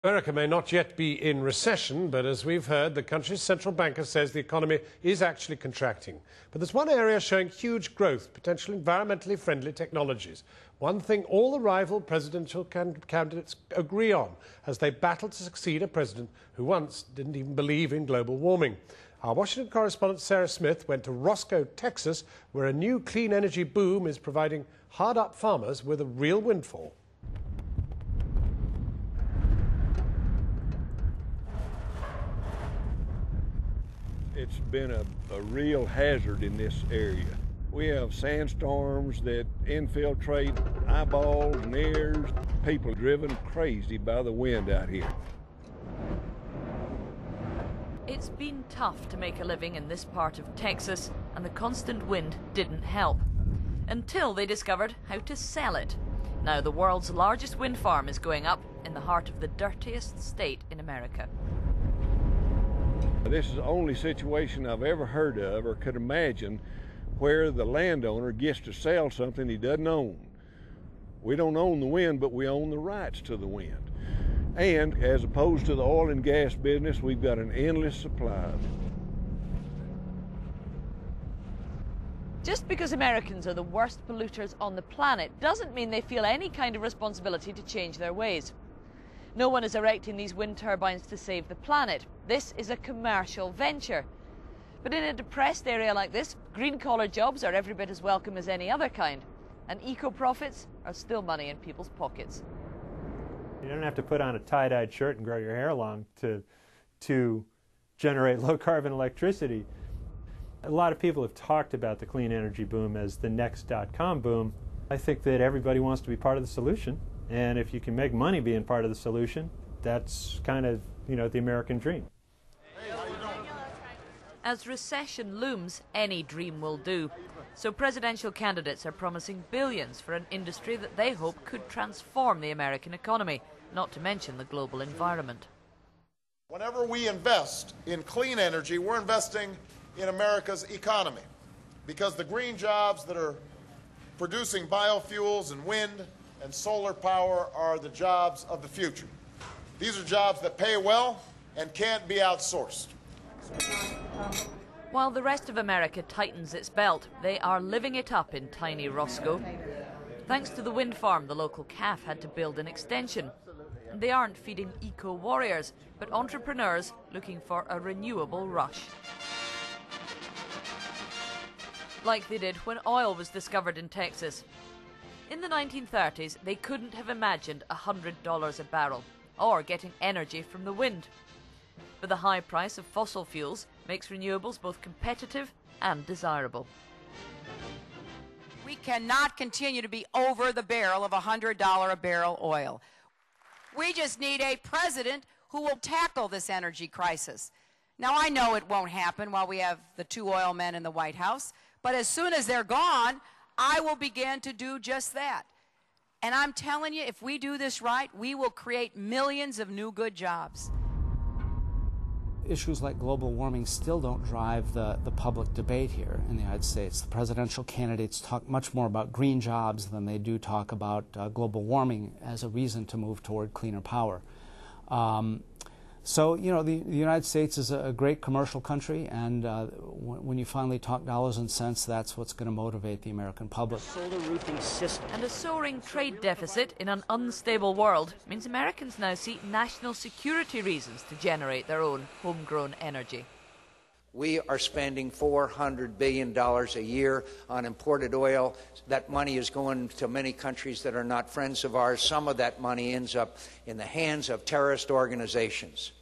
America may not yet be in recession, but as we've heard, the country's central banker says the economy is actually contracting. But there's one area showing huge growth, potential environmentally friendly technologies. One thing all the rival presidential candidates agree on as they battle to succeed a president who once didn't even believe in global warming. Our Washington correspondent Sarah Smith went to Roscoe, Texas, where a new clean energy boom is providing hard-up farmers with a real windfall. It's been a real hazard in this area. We have sandstorms that infiltrate eyeballs and ears. People are driven crazy by the wind out here. It's been tough to make a living in this part of Texas, and the constant wind didn't help. Until they discovered how to sell it. Now the world's largest wind farm is going up in the heart of the dirtiest state in America. This is the only situation I've ever heard of or could imagine where the landowner gets to sell something he doesn't own. We don't own the wind, but we own the rights to the wind. And as opposed to the oil and gas business, we've got an endless supply of it. Just because Americans are the worst polluters on the planet doesn't mean they feel any kind of responsibility to change their ways. No one is erecting these wind turbines to save the planet. This is a commercial venture. But in a depressed area like this, green-collar jobs are every bit as welcome as any other kind. And eco-profits are still money in people's pockets. You don't have to put on a tie-dyed shirt and grow your hair long to generate low-carbon electricity. A lot of people have talked about the clean energy boom as the next dot-com boom. I think that everybody wants to be part of the solution. And if you can make money being part of the solution, that's kind of, the American dream. As recession looms, any dream will do. So presidential candidates are promising billions for an industry that they hope could transform the American economy, not to mention the global environment. Whenever we invest in clean energy, we're investing in America's economy, because the green jobs that are producing biofuels and wind and solar power are the jobs of the future. These are jobs that pay well and can't be outsourced. While the rest of America tightens its belt, they are living it up in tiny Roscoe. Thanks to the wind farm, the local calf had to build an extension. And they aren't feeding eco-warriors, but entrepreneurs looking for a renewable rush. Like they did when oil was discovered in Texas. In the 1930s, they couldn't have imagined $100 a barrel, or getting energy from the wind. But the high price of fossil fuels makes renewables both competitive and desirable. We cannot continue to be over the barrel of $100 a barrel oil. We just need a president who will tackle this energy crisis. Now, I know it won't happen while we have the two oil men in the White House, but as soon as they're gone, I will begin to do just that. And I'm telling you, if we do this right, we will create millions of new good jobs. Issues like global warming still don't drive the public debate here in the United States. The presidential candidates talk much more about green jobs than they do talk about global warming as a reason to move toward cleaner power. So, the United States is a great commercial country, and when you finally talk dollars and cents, that's what's going to motivate the American public. Solar roofing system. And a soaring trade deficit in an unstable world means Americans now see national security reasons to generate their own homegrown energy. We are spending $400 billion a year on imported oil. That money is going to many countries that are not friends of ours. Some of that money ends up in the hands of terrorist organizations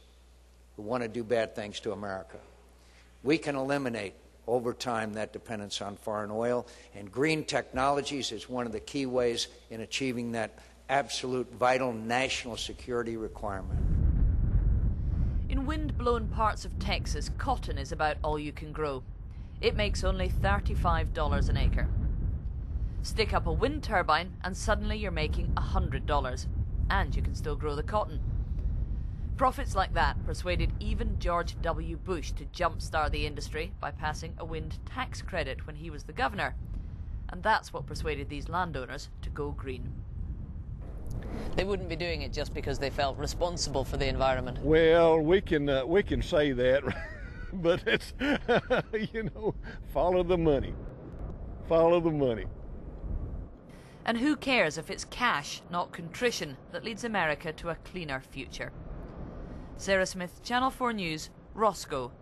who want to do bad things to America. We can eliminate over time that dependence on foreign oil, and green technologies is one of the key ways in achieving that absolute vital national security requirement. In wind-blown parts of Texas, cotton is about all you can grow. It makes only $35 an acre. Stick up a wind turbine and suddenly you're making $100. And you can still grow the cotton. Profits like that persuaded even George W. Bush to jumpstart the industry by passing a wind tax credit when he was the governor. And that's what persuaded these landowners to go green. They wouldn't be doing it just because they felt responsible for the environment. Well, we can say that, but it's follow the money. Follow the money. And who cares if it's cash, not contrition, that leads America to a cleaner future? Sarah Smith, Channel 4 News, Roscoe,